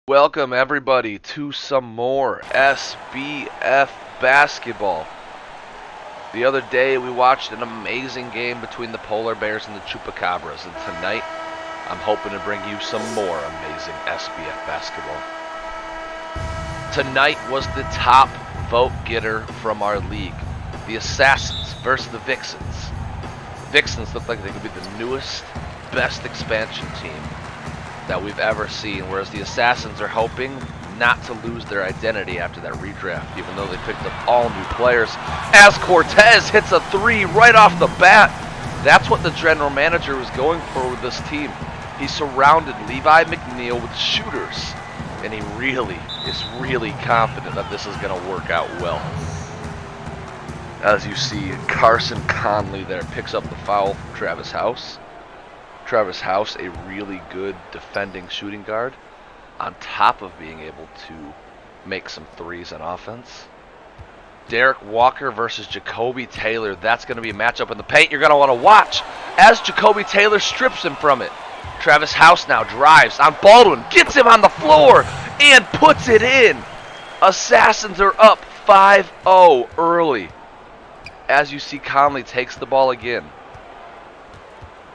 Welcome everybody to some more SBF basketball. The other day we watched an amazing game between the Polar Bears and the Chupacabras, and tonight I'm hoping to bring you some more amazing SBF basketball. Tonight was the top vote getter from our league, the Assassins versus the Vixens. The Vixens look like they could be the newest, best expansion team that we've ever seen, whereas the Assassins are hoping not to lose their identity after that redraft, even though they picked up all new players. As Cortez hits a three right off the bat, that's what the general manager was going for with this team. He surrounded Levi McNeil with shooters, and he is really confident that this is going to work out well. As you see, Carson Conley there picks up the foul from Travis House. Travis House, a really good defending shooting guard, on top of being able to make some threes on offense. Derek Walker versus Jacoby Taylor. That's going to be a matchup in the paint you're going to want to watch as Jacoby Taylor strips him from it. Travis House now drives on Baldwin, gets him on the floor, and puts it in. Assassins are up 5-0 early. As you see, Conley takes the ball again.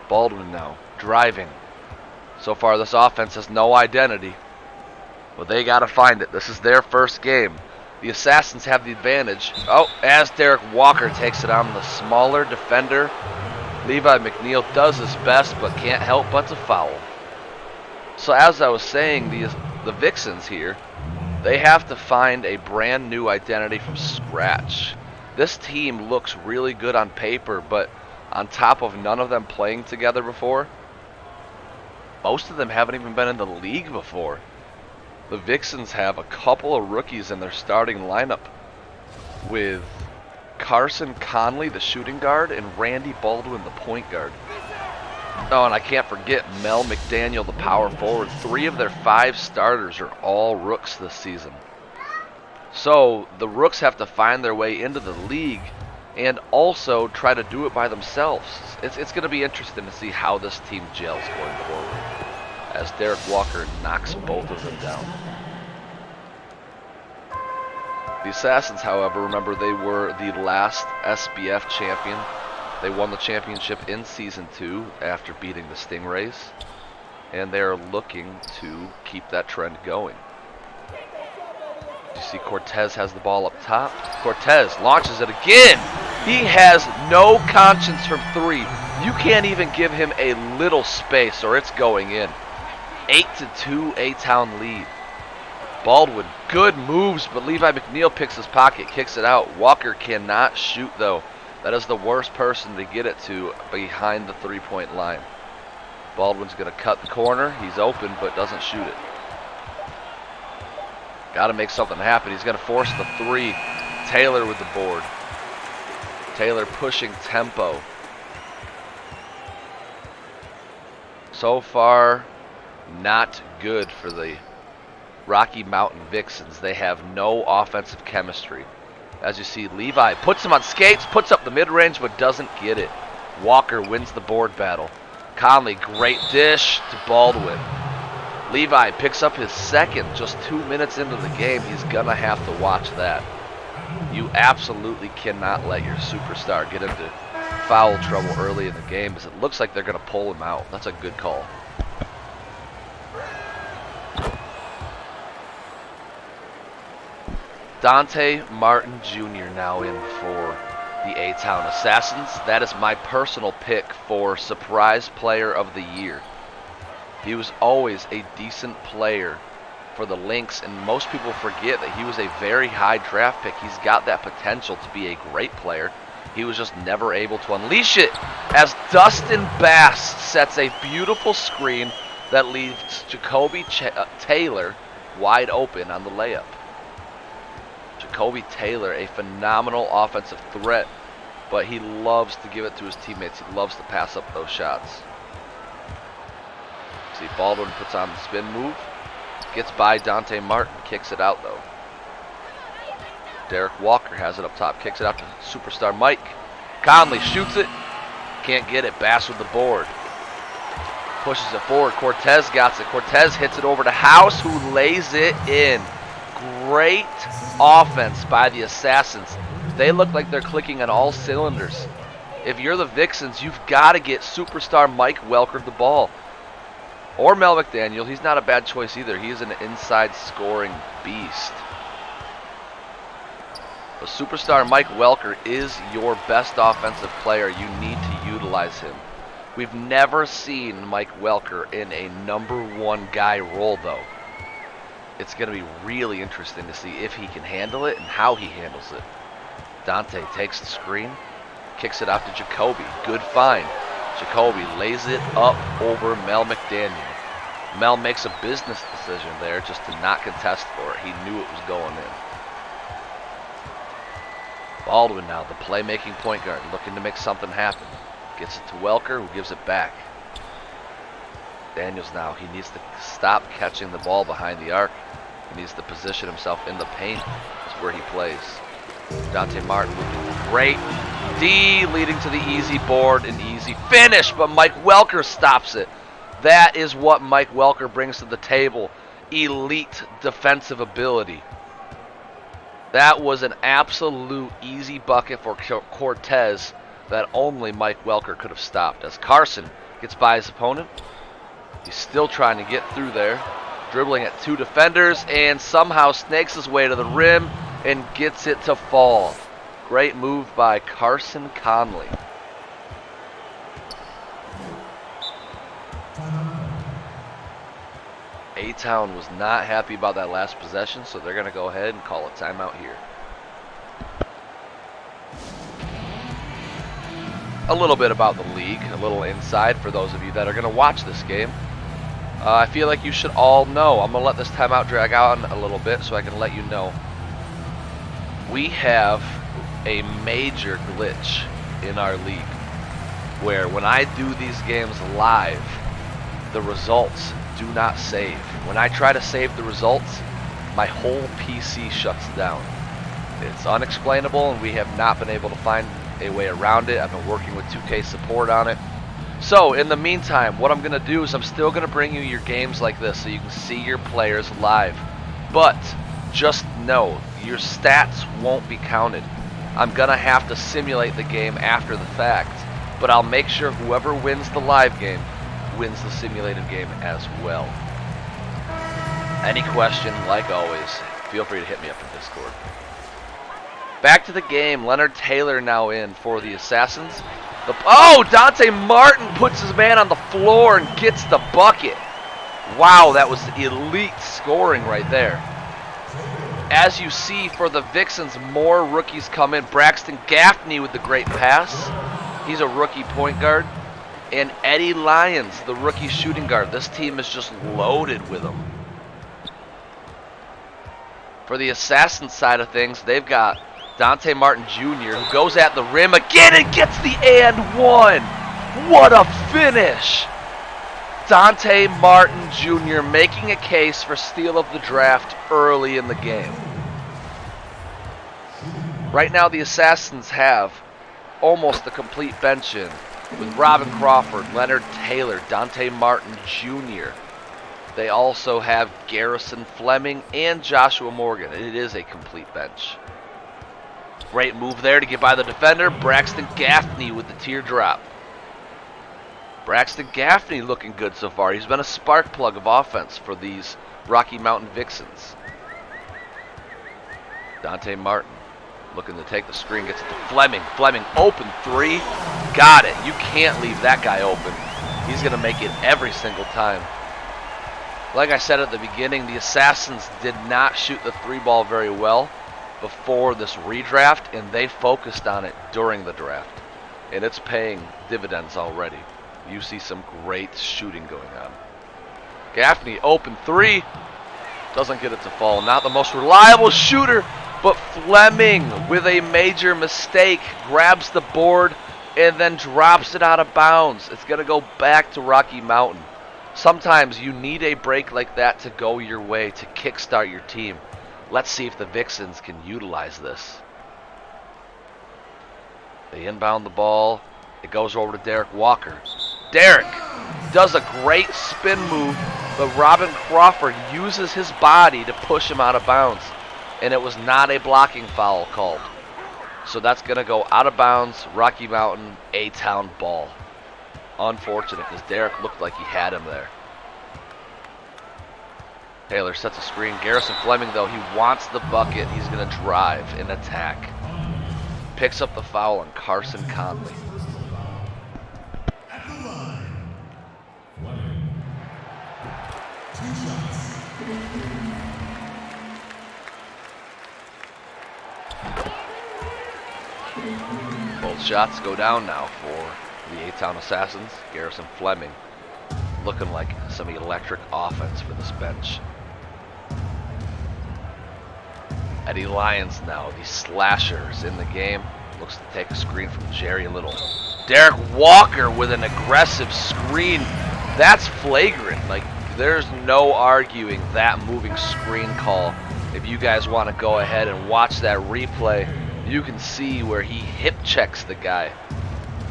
Baldwin now driving. So far this offense has no identity, but they got to find it. This is their first game. The Assassins have the advantage. Oh, as Derek Walker takes it on the smaller defender, Levi McNeil does his best but can't help but to foul. So as I was saying, the Vixens here, they have to find a brand new identity from scratch. This team looks really good on paper, but on top of none of them playing together before, most of them haven't even been in the league before. The Vixens have a couple of rookies in their starting lineup with Carson Conley, the shooting guard, and Randy Baldwin, the point guard. Oh, and I can't forget Mel McDaniel, the power forward. 3 of their 5 starters are all rooks this season. So the rooks have to find their way into the league and also try to do it by themselves. It's going to be interesting to see how this team gels going forward, as Derek Walker knocks both of them down. The Assassins, however, remember they were the last SBF champion. They won the championship in Season 2 after beating the Stingrays, and they're looking to keep that trend going. You see Cortez has the ball up top. Cortez launches it again. He has no conscience from 3. You can't even give him a little space or it's going in. 8-2 A-Town lead. Baldwin, good moves, but Levi McNeil picks his pocket, kicks it out. Walker cannot shoot though. That is the worst person to get it to behind the 3-point line. Baldwin's going to cut the corner. He's open but doesn't shoot it. Got to make something happen. He's going to force the 3. Taylor with the board. Taylor pushing tempo. So far, not good for the Rocky Mountain Vixens. They have no offensive chemistry. As you see, Levi puts him on skates, puts up the mid-range, but doesn't get it. Walker wins the board battle. Conley, great dish to Baldwin. Levi picks up his second just 2 minutes into the game. He's going to have to watch that. You absolutely cannot let your superstar get into foul trouble early in the game, as it looks like they're going to pull him out. That's a good call. Dante Martin Jr. now in for the A-Town Assassins. That is my personal pick for Surprise Player of the Year. He was always a decent player for the Lynx, and most people forget that he was a very high draft pick. He's got that potential to be a great player. He was just never able to unleash it, as Dustin Bass sets a beautiful screen that leaves Jacoby Taylor wide open on the layup. Jacoby Taylor, a phenomenal offensive threat, but he loves to give it to his teammates. He loves to pass up those shots. See, Baldwin puts on the spin move, gets by Dante Martin, kicks it out though. Derek Walker has it up top, kicks it out to superstar Mike. Conley shoots it, can't get it. Bass with the board. pushes it forward. Cortez got it. Cortez hits it over to House, who lays it in. Great offense by the Assassins. They look like they're clicking on all cylinders. If you're the Vixens, you've got to get superstar Mike Welker the ball. Or Mel McDaniel. He's not a bad choice either. He is an inside scoring beast. But superstar Mike Welker is your best offensive player. You need to utilize him. We've never seen Mike Welker in a #1 guy role, though. It's going to be really interesting to see if he can handle it and how he handles it. Dante takes the screen, kicks it out to Jacoby. Good find. Jacoby lays it up over Mel McDaniel. Mel makes a business decision there just to not contest for it. He knew it was going in. Baldwin now, the playmaking point guard, looking to make something happen. Gets it to Welker, who gives it back. Daniels now, he needs to stop catching the ball behind the arc. He needs to position himself in the paint. That's where he plays. Dante Martin looking great. D leading to the easy board and easy finish, but Mike Welker stops it. That is what Mike Welker brings to the table. Elite defensive ability. That was an absolute easy bucket for Cortez that only Mike Welker could have stopped. As Carson gets by his opponent, he's still trying to get through there, dribbling at 2 defenders, and somehow snakes his way to the rim and gets it to fall. Great move by Carson Conley. A-Town was not happy about that last possession, so they're going to go ahead and call a timeout here. A little bit about the league, a little inside for those of you that are going to watch this game. I feel like you should all know. I'm going to let this timeout drag out a little bit so I can let you know. We have a major glitch in our league where when I do these games live, the results do not save. When I try to save the results, my whole PC shuts down. It's unexplainable, and we have not been able to find a way around it. I've been working with 2K support on it. So in the meantime, what I'm going to do is I'm still going to bring you your games like this so you can see your players live. But just know, your stats won't be counted. I'm going to have to simulate the game after the fact, but I'll make sure whoever wins the live game wins the simulated game as well. Any question, like always, feel free to hit me up in Discord. Back to the game. Leonard Taylor now in for the Assassins. Dante Martin puts his man on the floor and gets the bucket. Wow, that was elite scoring right there. As you see for the Vixens, more rookies come in. Braxton Gaffney with the great pass. He's a rookie point guard. And Eddie Lyons, the rookie shooting guard. This team is just loaded with them. For the Assassin side of things, they've got Dante Martin Jr., who goes at the rim again and gets the and one. What a finish! Dante Martin Jr. making a case for steal of the draft early in the game. Right now, the Assassins have almost a complete bench in, with Robin Crawford, Leonard Taylor, Dante Martin Jr. They also have Garrison Fleming and Joshua Morgan. It is a complete bench. Great move there to get by the defender. Braxton Gaffney with the teardrop. Braxton Gaffney looking good so far. He's been a spark plug of offense for these Rocky Mountain Vixens. Dante Martin looking to take the screen, gets it to Fleming. Fleming, open three. Got it. You can't leave that guy open. He's going to make it every single time. Like I said at the beginning, the Assassins did not shoot the 3-ball very well before this redraft, and they focused on it during the draft. And it's paying dividends already. You see some great shooting going on. Gaffney, open three. Doesn't get it to fall. Not the most reliable shooter, but Fleming, with a major mistake, grabs the board and then drops it out of bounds. It's going to go back to Rocky Mountain. Sometimes you need a break like that to go your way, to kickstart your team. Let's see if the Vixens can utilize this. They inbound the ball. It goes over to Derek Walker. Derek does a great spin move, but Robin Crawford uses his body to push him out of bounds. And it was not a blocking foul called. So that's going to go out of bounds. Rocky Mountain, A-Town ball. Unfortunate because Derek looked like he had him there. Taylor sets a screen. Garrison Fleming, though, he wants the bucket. He's going to drive and attack. Picks up the foul on Carson Conley. Both shots go down now for the A-Town Assassins. Garrison Fleming looking like some electric offense for this bench. Eddie Lyons now, the slashers in the game. Looks to take a screen from Jerry Little. Derek Walker with an aggressive screen. That's flagrant. Like, there's no arguing that moving screen call. If you guys want to go ahead and watch that replay, you can see where he hip checks the guy.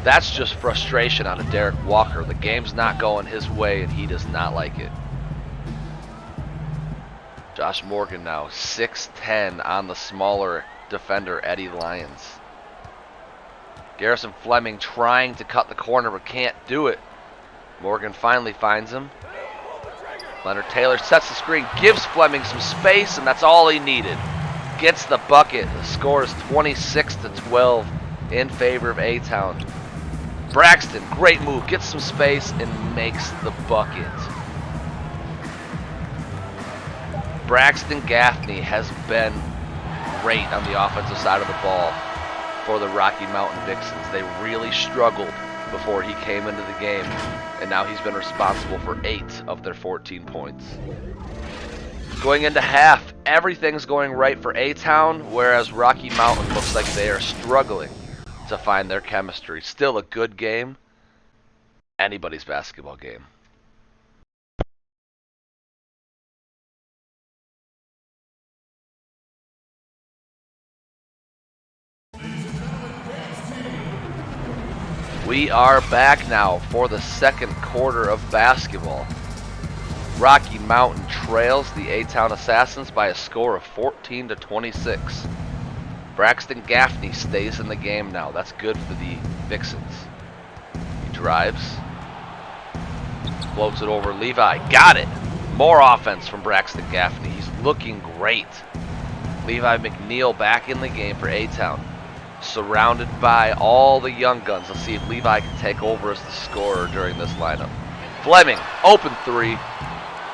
That's just frustration out of Derek Walker. The game's not going his way, and he does not like it. Josh Morgan now, 6'10", on the smaller defender, Eddie Lyons. Garrison Fleming trying to cut the corner, but can't do it. Morgan finally finds him. Leonard Taylor sets the screen, gives Fleming some space, and that's all he needed. Gets the bucket. The score is 26-12 in favor of A-Town. Braxton, great move, gets some space and makes the bucket. Braxton Gaffney has been great on the offensive side of the ball for the Rocky Mountain Vixens. They really struggled before he came into the game, and now he's been responsible for 8 of their 14 points. Going into half, everything's going right for A-Town, whereas Rocky Mountain looks like they are struggling to find their chemistry. Still a good game. Anybody's basketball game. We are back now for the second quarter of basketball. Rocky Mountain trails the A-Town Assassins by a score of 14-26. Braxton Gaffney stays in the game now. That's good for the Vixens. He drives. Floats it over Levi. Got it! More offense from Braxton Gaffney. He's looking great. Levi McNeil back in the game for A-Town. Surrounded by all the young guns. Let's see if Levi can take over as the scorer during this lineup. Fleming, open three.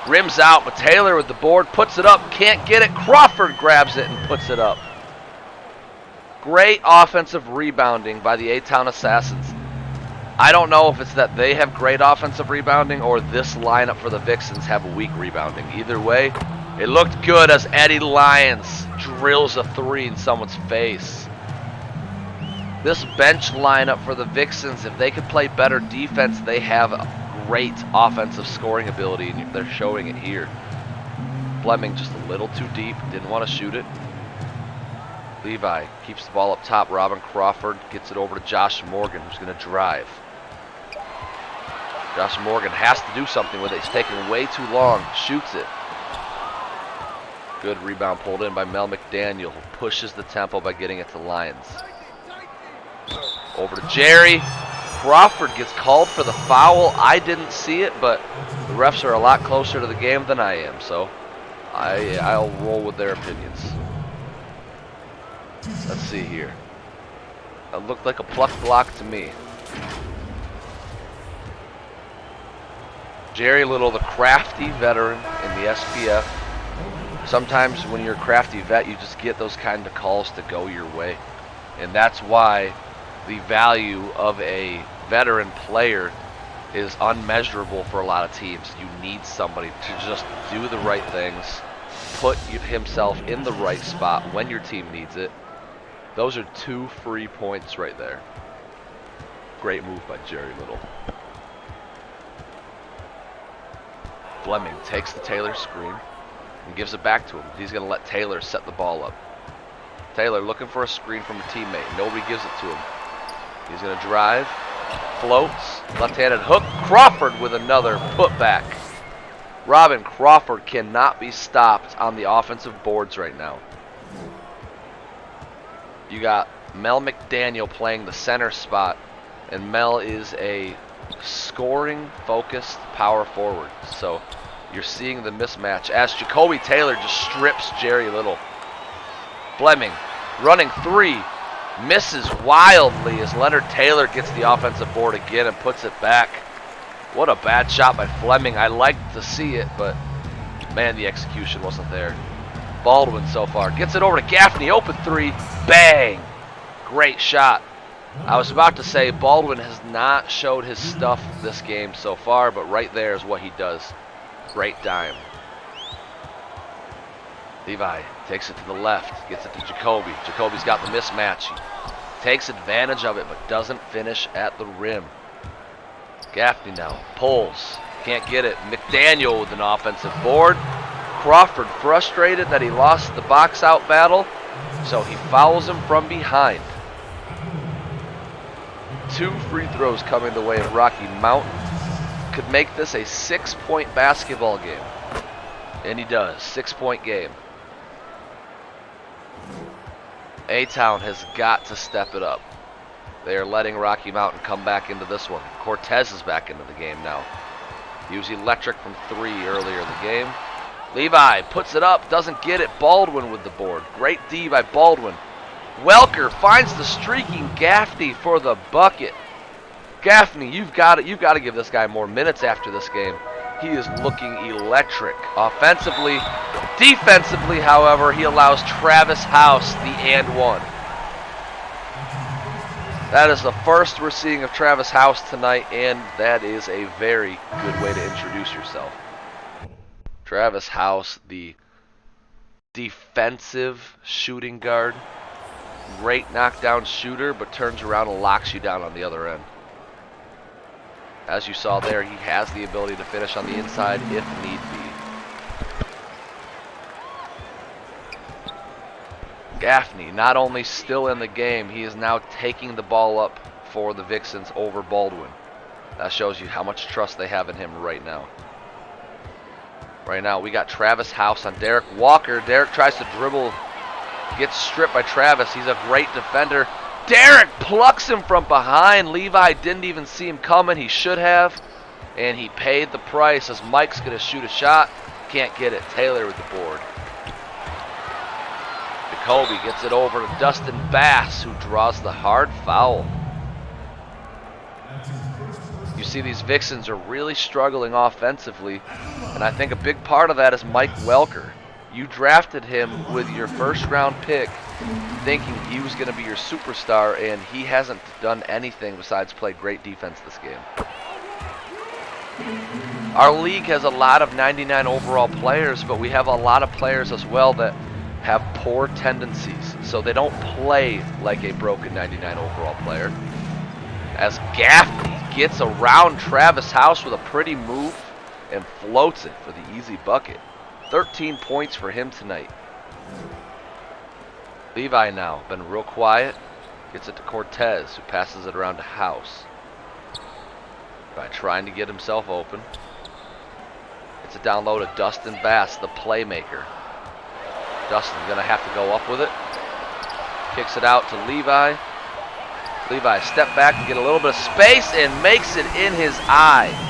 Rims out, but Taylor with the board, puts it up, can't get it. Crawford grabs it and puts it up. Great offensive rebounding by the A-Town Assassins. I don't know if it's that they have great offensive rebounding or this lineup for the Vixens have weak rebounding. Either way, it looked good as Eddie Lyons drills a three in someone's face. This bench lineup for the Vixens, if they could play better defense, they have a great offensive scoring ability, and they're showing it here. Fleming just a little too deep, didn't want to shoot it. Levi keeps the ball up top. Robin Crawford gets it over to Josh Morgan, who's going to drive. Josh Morgan has to do something with it. He's taking way too long. Shoots it. Good rebound pulled in by Mel McDaniel, who pushes the tempo by getting it to Lyons. Over to Jerry. Crawford gets called for the foul. I didn't see it, but the refs are a lot closer to the game than I am, so I'll roll with their opinions. Let's see here. It looked like a pluck block to me. Jerry Little, the crafty veteran in the SBF. Sometimes when you're a crafty vet, you just get those kind of calls to go your way. And that's why the value of a veteran player is unmeasurable for a lot of teams. You need somebody to just do the right things, put himself in the right spot when your team needs it. Those are 2 free points right there. Great move by Jerry Little. Fleming takes the Taylor screen and gives it back to him. He's going to let Taylor set the ball up. Taylor looking for a screen from a teammate. Nobody gives it to him. He's going to drive, floats. Left-handed hook. Crawford with another putback. Robin Crawford cannot be stopped on the offensive boards right now. You got Mel McDaniel playing the center spot, and Mel is a scoring-focused power forward. So you're seeing the mismatch as Jacoby Taylor just strips Jerry Little. Fleming running three, misses wildly as Leonard Taylor gets the offensive board again and puts it back. What a bad shot by Fleming. I liked to see it, but man, the execution wasn't there. Baldwin so far gets it over to Gaffney. Open three. Bang. Great shot. I was about to say Baldwin has not showed his stuff this game so far, but right there is what he does. Great dime. Levi takes it to the left. Gets it to Jacoby. Jacoby's got the mismatch. He takes advantage of it, but doesn't finish at the rim. Gaffney now pulls. Can't get it. McDaniel with an offensive board. Crawford frustrated that he lost the box out battle, so he fouls him from behind. 2 free throws coming the way of Rocky Mountain. Could make this a 6-point basketball game. And he does. 6-point game. A-Town has got to step it up. They are letting Rocky Mountain come back into this one. Cortez is back into the game now. He was electric from 3 earlier in the game. Levi puts it up, doesn't get it. Baldwin with the board. Great D by Baldwin. Welker finds the streaking Gaffney for the bucket. Gaffney, you've got to give this guy more minutes after this game. He is looking electric offensively. Defensively, however, he allows Travis House the and one. That is the first we're seeing of Travis House tonight, and that is a very good way to introduce yourself. Travis House, the defensive shooting guard. Great knockdown shooter, but turns around and locks you down on the other end. As you saw there, he has the ability to finish on the inside if need be. Gaffney, not only still in the game, he is now taking the ball up for the Vixens over Baldwin. That shows you how much trust they have in him right now. Right now, we got Travis House on Derek Walker. Derek tries to dribble, gets stripped by Travis. He's a great defender. Derek plucks him from behind. Levi didn't even see him coming. He should have. And he paid the price as Mike's going to shoot a shot. Can't get it. Taylor with the board. Jacoby gets it over to Dustin Bass, who draws the hard foul. You see these Vixens are really struggling offensively, and I think a big part of that is Mike Welker. You drafted him with your first-round pick thinking he was going to be your superstar, and he hasn't done anything besides play great defense this game. Our league has a lot of 99 overall players, but we have a lot of players as well that have poor tendencies, so they don't play like a broken 99 overall player. As Gaffney gets around Travis House with a pretty move and floats it for the easy bucket. 13 points for him tonight. Levi now, been real quiet. Gets it to Cortez, who passes it around to House. By trying to get himself open. It's a down low to Dustin Bass, the playmaker. Dustin's going to have to go up with it. Kicks it out to Levi. Levi step back and get a little bit of space and makes it in his eye.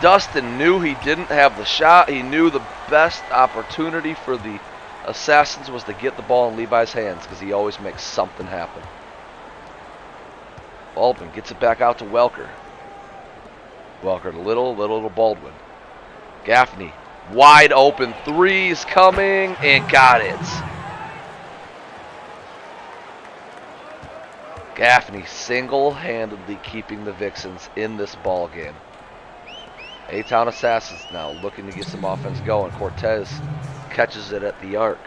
Dustin knew he didn't have the shot. He knew the best opportunity for the Assassins was to get the ball in Levi's hands, because he always makes something happen. Baldwin gets it back out to Welker. Welker to little Baldwin. Gaffney, wide open threes coming, and got it. Gaffney single-handedly keeping the Vixens in this ball game. A-Town Assassins now looking to get some offense going. Cortez catches it at the arc.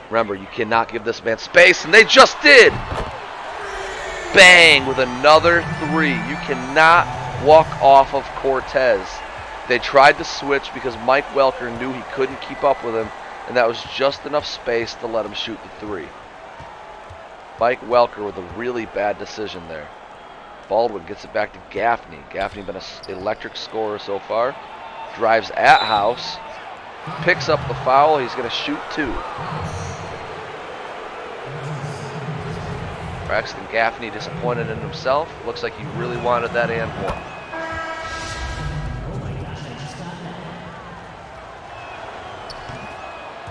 Remember, you cannot give this man space, and they just did! Bang with another three. You cannot walk off of Cortez. They tried to switch because Mike Welker knew he couldn't keep up with him, and that was just enough space to let him shoot the three. Mike Welker with a really bad decision there. Baldwin gets it back to Gaffney. Gaffney been an electric scorer so far. Drives at House. Picks up the foul. He's going to shoot 2. Braxton Gaffney disappointed in himself. Looks like he really wanted that and one.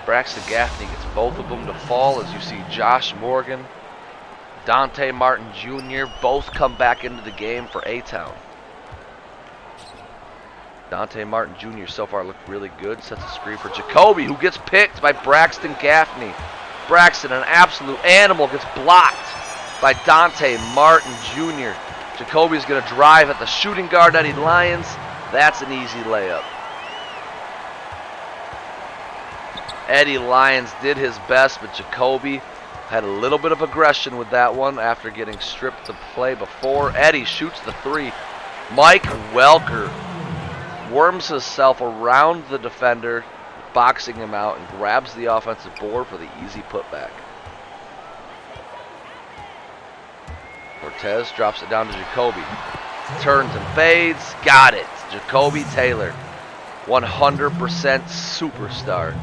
Braxton Gaffney gets both of them to fall as you see Josh Morgan, Dante Martin Jr. both come back into the game for A-Town. Dante Martin Jr. so far looked really good. Sets a screen for Jacoby, who gets picked by Braxton Gaffney. Braxton, an absolute animal, gets blocked by Dante Martin Jr. Jacoby's going to drive at the shooting guard, Eddie Lyons. That's an easy layup. Eddie Lyons did his best, but Jacoby had a little bit of aggression with that one after getting stripped the play before. Eddie shoots the 3. Mike Welker worms himself around the defender, boxing him out, and grabs the offensive board for the easy putback. Cortez drops it down to Jacoby. Turns and fades. Got it. Jacoby Taylor, 100% superstar.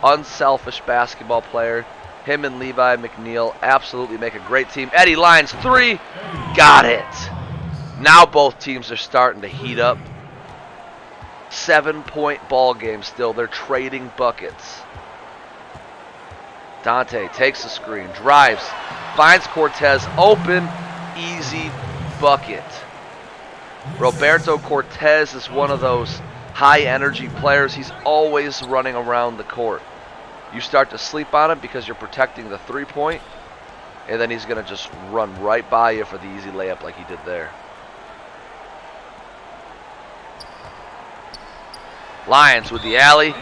Unselfish basketball player. Him and Levi McNeil absolutely make a great team. Eddie Lyons, 3. Got it. Now both teams are starting to heat up. 7-point ball game still. They're trading buckets. Dante takes the screen, drives, finds Cortez open, easy bucket. Roberto Cortez is one of those high-energy players. He's always running around the court. You start to sleep on him because you're protecting the 3-point, and then he's going to just run right by you for the easy layup like he did there. Lions with the alley.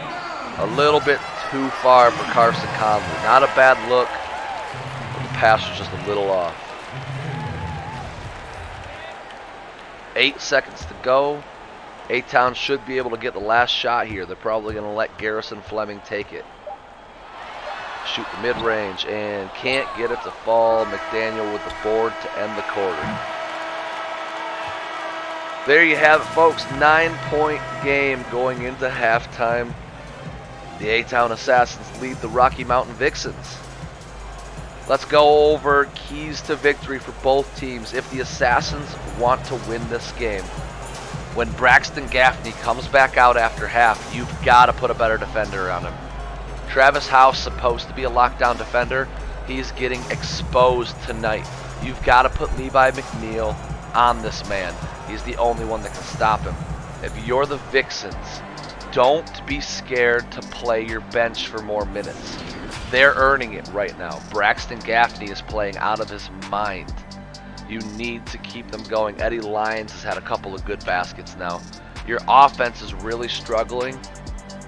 A little bit too far for Carson Conley. Not a bad look, but the pass was just a little off. 8 seconds to go. A-Town should be able to get the last shot here. They're probably going to let Garrison Fleming take it. Shoot the mid-range and can't get it to fall. McDaniel with the board to end the quarter. There you have it, folks. 9-point game going into halftime. The A-Town Assassins lead the Rocky Mountain Vixens. Let's go over keys to victory for both teams if the Assassins want to win this game. When Braxton Gaffney comes back out after half, you've got to put a better defender on him. Travis House, supposed to be a lockdown defender, he's getting exposed tonight. You've got to put Levi McNeil on this man. He's the only one that can stop him. If you're the Vixens, don't be scared to play your bench for more minutes. They're earning it right now. Braxton Gaffney is playing out of his mind. You need to keep them going. Eddie Lyons has had a couple of good baskets now. Your offense is really struggling.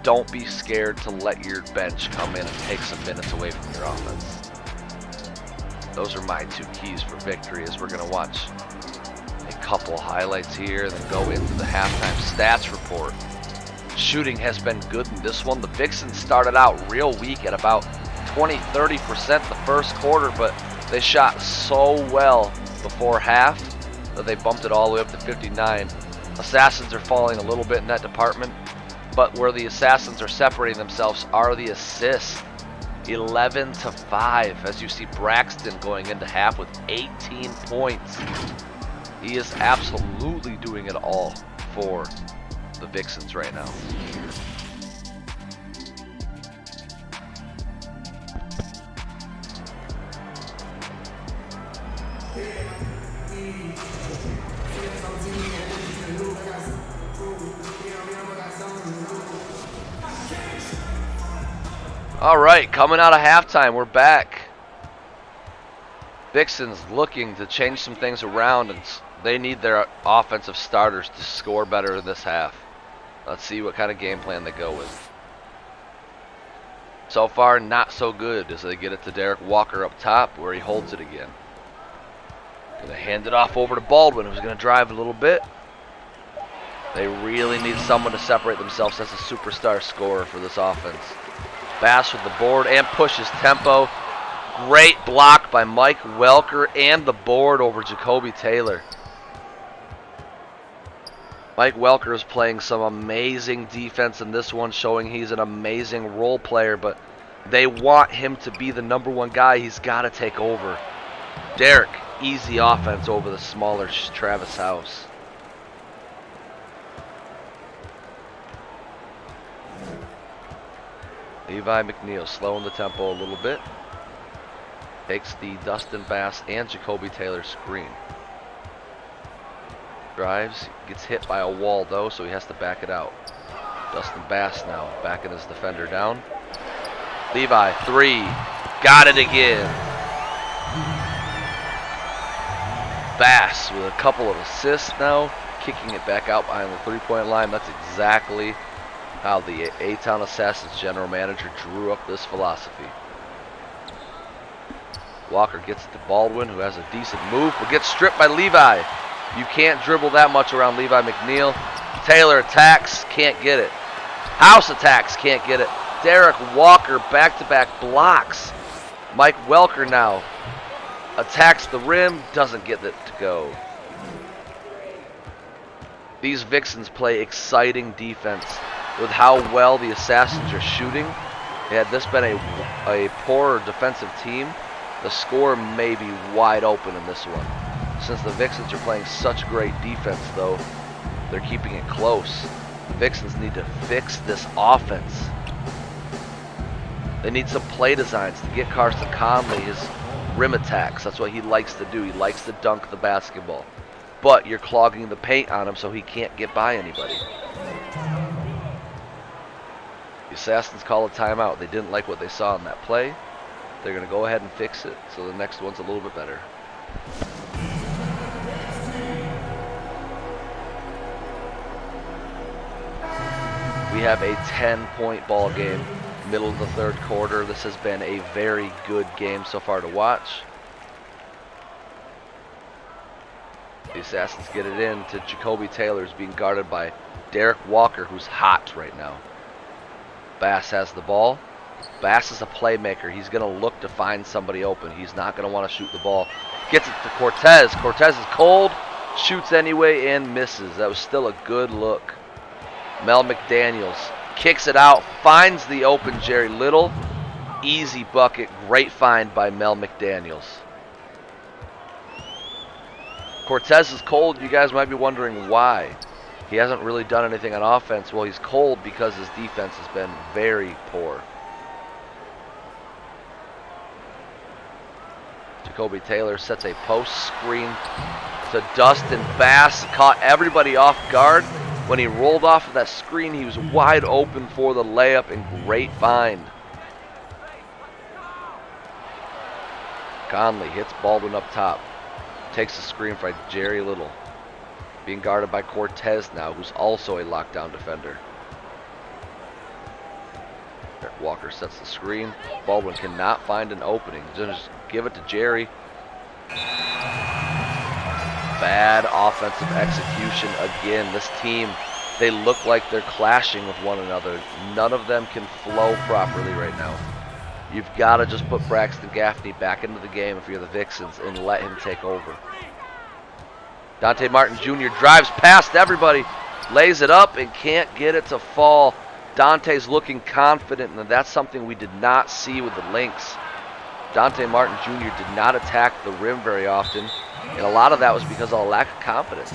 Don't be scared to let your bench come in and take some minutes away from your offense. Those are my 2 keys for victory as we're going to watch a couple highlights here and then go into the halftime stats report. Shooting has been good in this one. The Vixens started out real weak at about 20-30% the first quarter, but they shot so well before half that they bumped it all the way up to 59. Assassins are falling a little bit in that department, but where the Assassins are separating themselves are the assists. 11-5 as you see Braxton going into half with 18 points. He is absolutely doing it all for the Vixens right now. All right, coming out of halftime, we're back. Vixens looking to change some things around, and they need their offensive starters to score better in this half. Let's see what kind of game plan they go with. So far, not so good as they get it to Derek Walker up top, where he holds it again. Gonna hand it off over to Baldwin, who's gonna drive a little bit. They really need someone to separate themselves as a superstar scorer for this offense. Bass with the board and pushes tempo. Great block by Mike Welker and the board over Jacoby Taylor. Mike Welker is playing some amazing defense in this one, showing he's an amazing role player, but they want him to be the #1 guy. He's got to take over. Derek, easy offense over the smaller Travis House. Levi McNeil slowing the tempo a little bit. Takes the Dustin Bass and Jacoby Taylor screen. Drives, gets hit by a wall though, so he has to back it out. Dustin Bass now backing his defender down. Levi, 3. Got it again. Bass with a couple of assists now, kicking it back out behind the 3-point line. That's exactly how the A-Town Assassins general manager drew up this philosophy. Walker gets it to Baldwin, who has a decent move, but gets stripped by Levi. You can't dribble that much around Levi McNeil. Taylor attacks, can't get it. House attacks, can't get it. Derek Walker back-to-back blocks. Mike Welker now attacks the rim, doesn't get it to go. These Vixens play exciting defense with how well the Assassins are shooting. Had this been a poorer defensive team, the score may be wide open in this one. Since the Vixens are playing such great defense, though, they're keeping it close. The Vixens need to fix this offense. They need some play designs to get Carson Conley his rim attacks. That's what he likes to do. He likes to dunk the basketball. But you're clogging the paint on him so he can't get by anybody. The Assassins call a timeout. They didn't like what they saw in that play. They're going to go ahead and fix it, so the next one's a little bit better. We have a 10-point ball game, middle of the third quarter. This has been a very good game so far to watch. The Assassins get it in to Jacoby Taylor, who's being guarded by Derek Walker, who's hot right now. Bass has the ball. Bass is a playmaker. He's going to look to find somebody open. He's not going to want to shoot the ball. Gets it to Cortez. Cortez is cold, shoots anyway, and misses. That was still a good look. Mel McDaniels kicks it out, finds the open Jerry Little. Easy bucket. Great find by Mel McDaniels. Cortez is cold. You guys might be wondering why. He hasn't really done anything on offense. Well, he's cold because his defense has been very poor. Jacoby Taylor sets a post screen to Dustin Bass. Caught everybody off guard. When he rolled off of that screen, he was wide open for the layup, and great find. Conley hits Baldwin up top. Takes the screen by Jerry Little. Being guarded by Cortez now, who's also a lockdown defender. Derek Walker sets the screen. Baldwin cannot find an opening. Just give it to Jerry. Bad offensive execution again. This team, they look like they're clashing with one another. None of them can flow properly right now. You've got to just put Braxton Gaffney back into the game if you're the Vixens and let him take over. Dante Martin Jr. drives past everybody, lays it up, and can't get it to fall. Dante's looking confident, and that's something we did not see with the Lynx. Dante Martin Jr. did not attack the rim very often, and a lot of that was because of a lack of confidence.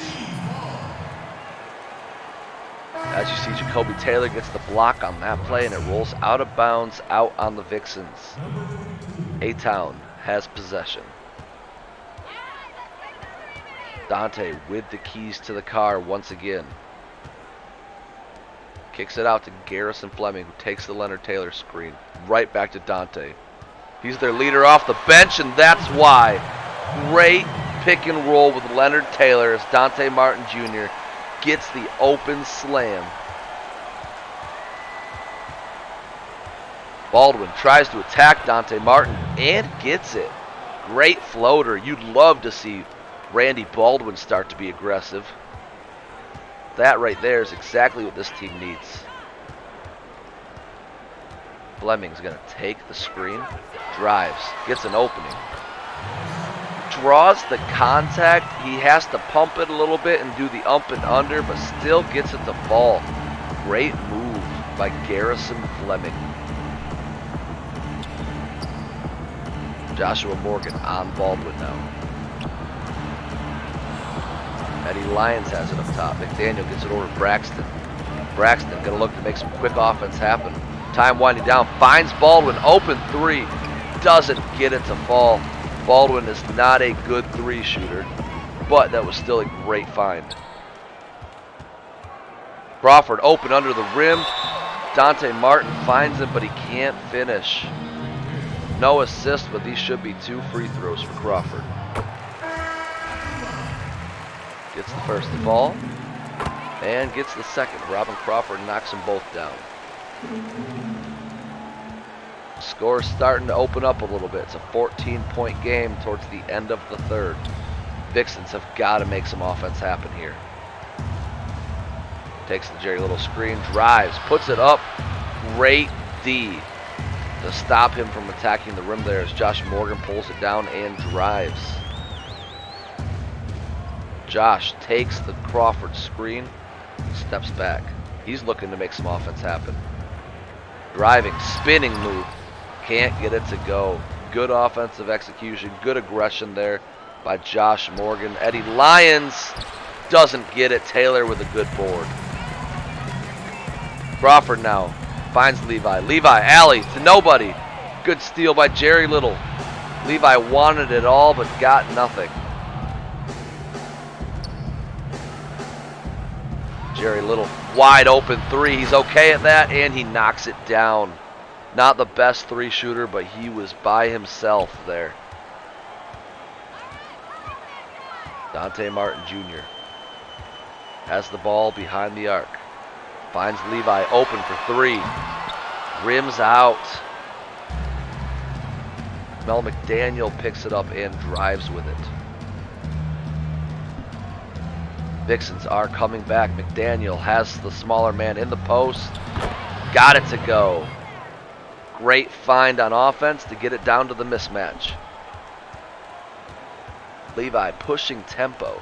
As you see, Jacoby Taylor gets the block on that play, and it rolls out of bounds out on the Vixens. A-Town has possession. Dante with the keys to the car once again. Kicks it out to Garrison Fleming, who takes the Leonard Taylor screen. Right back to Dante. He's their leader off the bench, and that's why. Great pick and roll with Leonard Taylor as Dante Martin Jr. gets the open slam. Baldwin tries to attack Dante Martin and gets it. Great floater. You'd love to see Randy Baldwin start to be aggressive. That right there is exactly what this team needs. Fleming's going to take the screen, drives, gets an opening, draws the contact. He has to pump it a little bit and do the up and under, but still gets it to fall. Great move by Garrison Fleming. Joshua Morgan on Baldwin now. Eddie Lyons has it up top. McDaniel gets it over to Braxton. Braxton going to look to make some quick offense happen. Time winding down. Finds Baldwin. Open three. Doesn't get it to fall. Baldwin is not a good three shooter, but that was still a great find. Crawford open under the rim. Dante Martin finds him, but he can't finish. No assist, but these should be 2 free throws for Crawford. Gets the first to fall and gets the second. Robin Crawford knocks them both down. Score's starting to open up a little bit. It's a 14-point game towards the end of the third. Vixens have got to make some offense happen here. Takes the Jerry Little screen, drives, puts it up. Great D to stop him from attacking the rim there as Josh Morgan pulls it down and drives. Josh takes the Crawford screen, steps back. He's looking to make some offense happen. Driving, spinning move. Can't get it to go. Good offensive execution, good aggression there by Josh Morgan. Eddie Lyons doesn't get it. Taylor with a good board. Crawford now finds Levi. Levi, alley to nobody. Good steal by Jerry Little. Levi wanted it all but got nothing. Jerry Little, wide open three. He's okay at that, and he knocks it down. Not the best three shooter, but he was by himself there. Dante Martin Jr. has the ball behind the arc. Finds Levi open for three. Rims out. Mel McDaniel picks it up and drives with it. Vixens are coming back. McDaniel has the smaller man in the post. Got it to go. Great find on offense to get it down to the mismatch. Levi pushing tempo.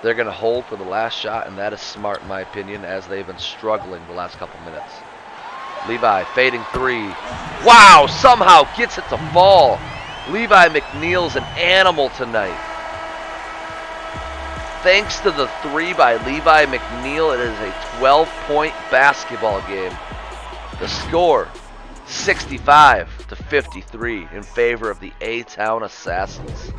They're going to hold for the last shot, and that is smart in my opinion, as they've been struggling the last couple minutes. Levi fading three. Wow, somehow gets it to fall. Levi McNeil's an animal tonight. Thanks to the three by Levi McNeil, it is a 12-point basketball game. The score, 65-53 in favor of the A-Town Assassins.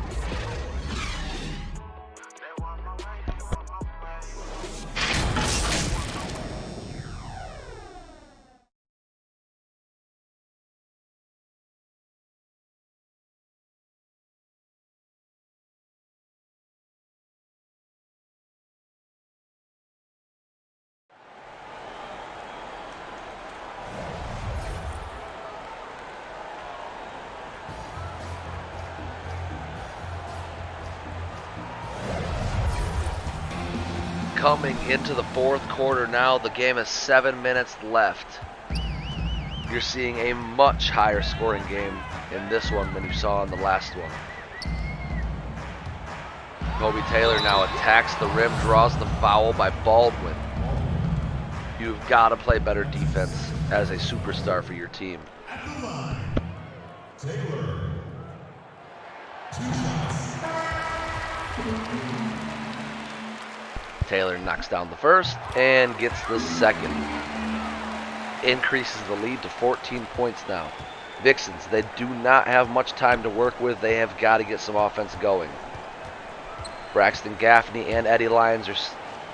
Coming into the fourth quarter now, the game has 7 minutes left. You're seeing a much higher scoring game in this one than you saw in the last one. Kobe Taylor now attacks the rim, draws the foul by Baldwin. You've got to play better defense as a superstar for your team. Taylor. 2 shots. Taylor knocks down the first and gets the second. Increases the lead to 14 points now. Vixens, they do not have much time to work with. They have got to get some offense going. Braxton Gaffney and Eddie Lyons are...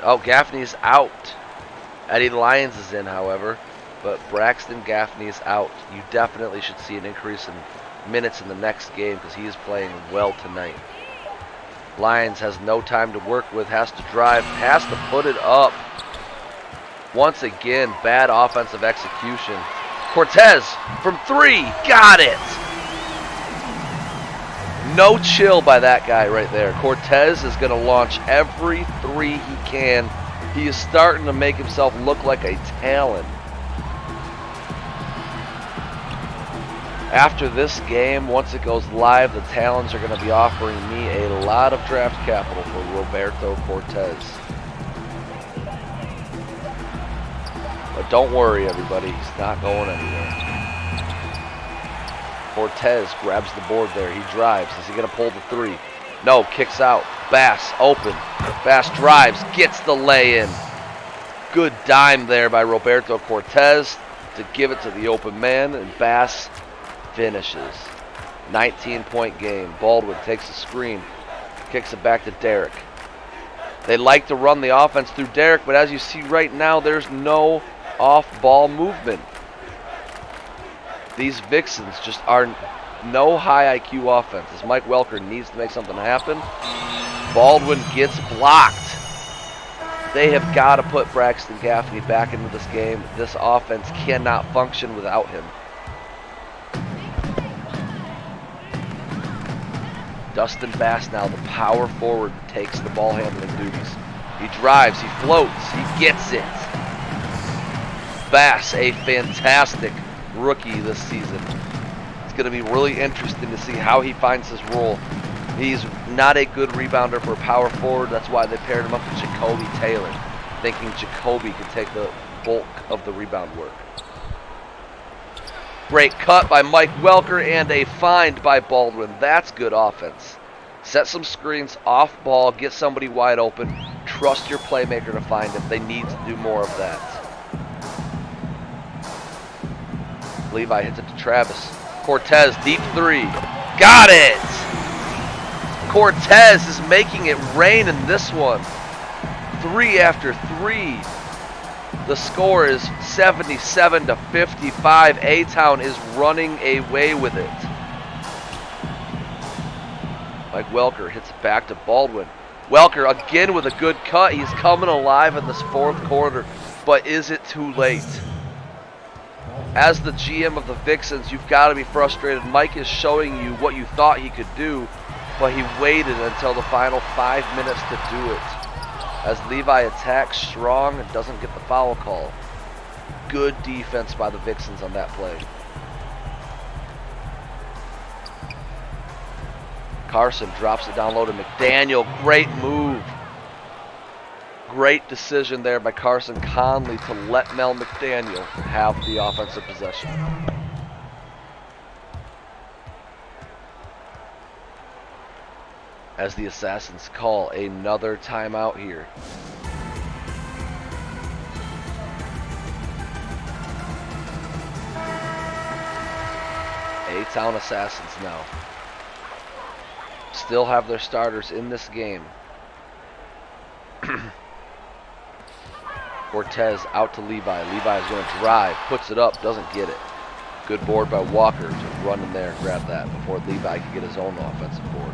Oh, Gaffney is out. Eddie Lyons is in, however, but Braxton Gaffney is out. You definitely should see an increase in minutes in the next game because he is playing well tonight. Lyons has no time to work with, has to drive, has to put it up. Once again, bad offensive execution. Cortez from three, got it! No chill by that guy right there. Cortez is going to launch every three he can He is starting to make himself look like a talent. After this game, once it goes live, the Talons are going to be offering me a lot of draft capital for Roberto Cortez. But don't worry, everybody. He's not going anywhere. Cortez grabs the board there. He drives. Is he going to pull the three? No, kicks out. Bass open. Bass drives, gets the lay-in. Good dime there by Roberto Cortez to give it to the open man, and Bass finishes. 19-point game. Baldwin takes the screen, kicks it back to Derek. They like to run the offense through Derek, but as you see right now, there's no off-ball movement. These Vixens just are no high IQ offense. As Mike Welker needs to make something happen. Baldwin gets blocked. They have got to put Braxton Gaffney back into this game. This offense cannot function without him. Dustin Bass now, the power forward, takes the ball handling duties. He drives, he floats, he gets it. Bass, a fantastic rookie this season. It's going to be really interesting to see how he finds his role. He's not a good rebounder for a power forward. That's why they paired him up with Jacoby Taylor, thinking Jacoby could take the bulk of the rebound work. Great cut by Mike Welker and a find by Baldwin. That's good offense. Set some screens off ball, get somebody wide open. Trust your playmaker to find him. They need to do more of that. Levi hits it to Travis. Cortez, deep three. Got it! Cortez is making it rain in this one. 3 after 3. The score is 77-55. A-Town is running away with it. Mike Welker hits it back to Baldwin. Welker again with a good cut. He's coming alive in this fourth quarter, but is it too late? As the GM of the Vixens, you've got to be frustrated. Mike is showing you what you thought he could do, but he waited until the final 5 minutes to do it. As Levi attacks strong and doesn't get the foul call. Good defense by the Vixens on that play. Carson drops it down low to McDaniel. Great move. Great decision there by Carson Conley to let Mel McDaniel have the offensive possession. As the Assassins call another timeout here. A-Town Assassins now still have their starters in this game. Cortez out to Levi. Levi is going to drive, puts it up, doesn't get it. Good board by Walker to run in there and grab that before Levi can get his own offensive board.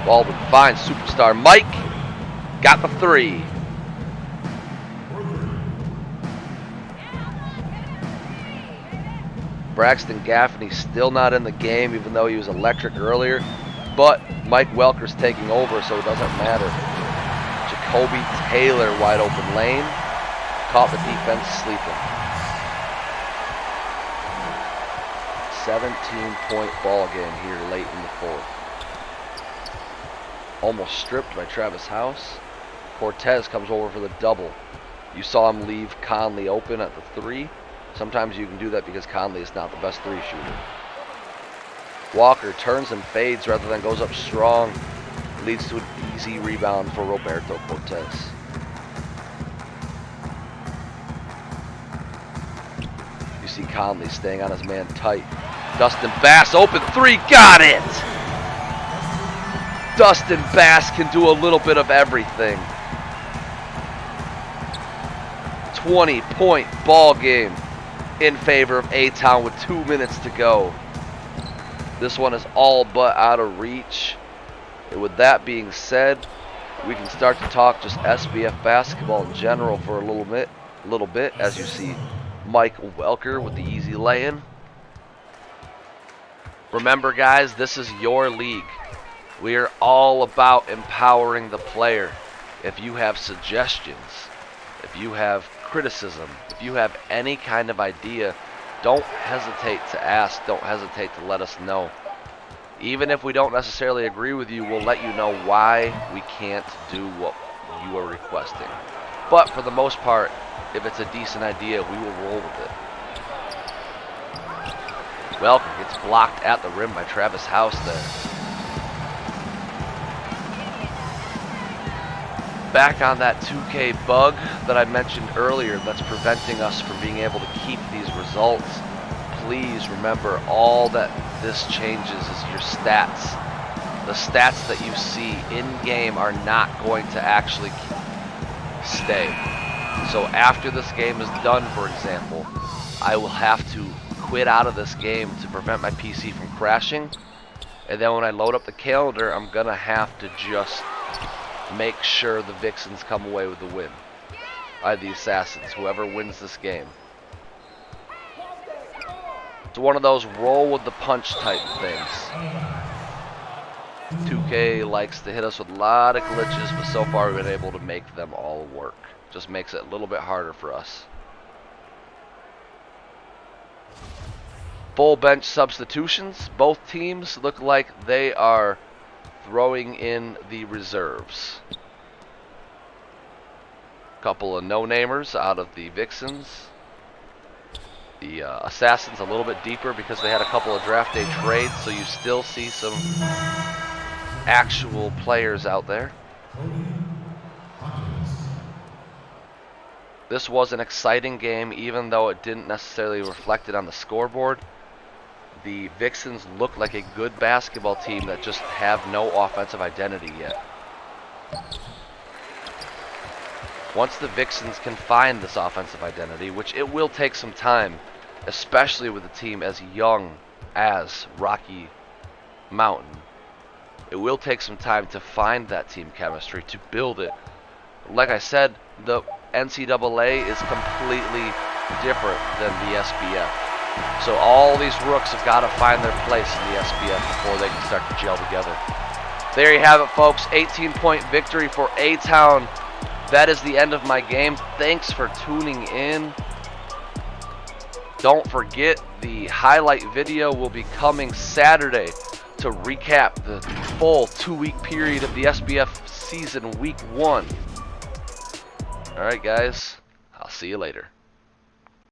Baldwin finds superstar Mike. Got the three. Braxton Gaffney still not in the game, even though he was electric earlier. But Mike Welker's taking over, so it doesn't matter. Jacoby Taylor, wide open lane. Caught the defense sleeping. 17-point ball game here late in the fourth. Almost stripped by Travis House. Cortez comes over for the double. You saw him leave Conley open at the three. Sometimes you can do that because Conley is not the best three shooter. Walker turns and fades rather than goes up strong. Leads to an easy rebound for Roberto Cortez. You see Conley staying on his man tight. Dustin Bass, open three, got it! Dustin Bass can do a little bit of everything. 20-point ball game in favor of A-Town with 2 minutes to go. This one is all but out of reach. And with that being said, we can start to talk just SBF basketball in general for a little bit, as you see Mike Welker with the easy lay-in. Remember, guys, this is your league. We are all about empowering the player. If you have suggestions, if you have criticism, if you have any kind of idea, don't hesitate to ask, don't hesitate to let us know. Even if we don't necessarily agree with you, we'll let you know why we can't do what you are requesting. But for the most part, if it's a decent idea, we will roll with it. Welker gets blocked at the rim by Travis House there. Back on that 2K bug that I mentioned earlier that's preventing us from being able to keep these results. Please remember, all that this changes is your stats. The stats that you see in-game are not going to actually stay. So after this game is done, for example, I will have to quit out of this game to prevent my PC from crashing. And then when I load up the calendar, I'm going to have to just make sure the Vixens come away with the win. The Assassins, whoever wins this game. It's one of those roll with the punch type things. 2K likes to hit us with a lot of glitches, but so far we've been able to make them all work. Just makes it a little bit harder for us. Full bench substitutions. Both teams look like they are throwing in the reserves. Couple of no-namers out of the Vixens. The Assassins a little bit deeper because they had a couple of draft day trades, so you still see some actual players out there. This was an exciting game, even though it didn't necessarily reflect it on the scoreboard. The Vixens look like a good basketball team that just have no offensive identity yet. Once the Vixens can find this offensive identity, which it will take some time, especially with a team as young as Rocky Mountain, it will take some time to find that team chemistry, to build it. Like I said, the NCAA is completely different than the SBF. So all these rooks have got to find their place in the SBF before they can start to gel together. There you have it, folks. 18-point victory for A-Town. That is the end of my game. Thanks for tuning in. Don't forget, the highlight video will be coming Saturday to recap the full 2-week period of the SBF season, week 1. Alright guys, I'll see you later.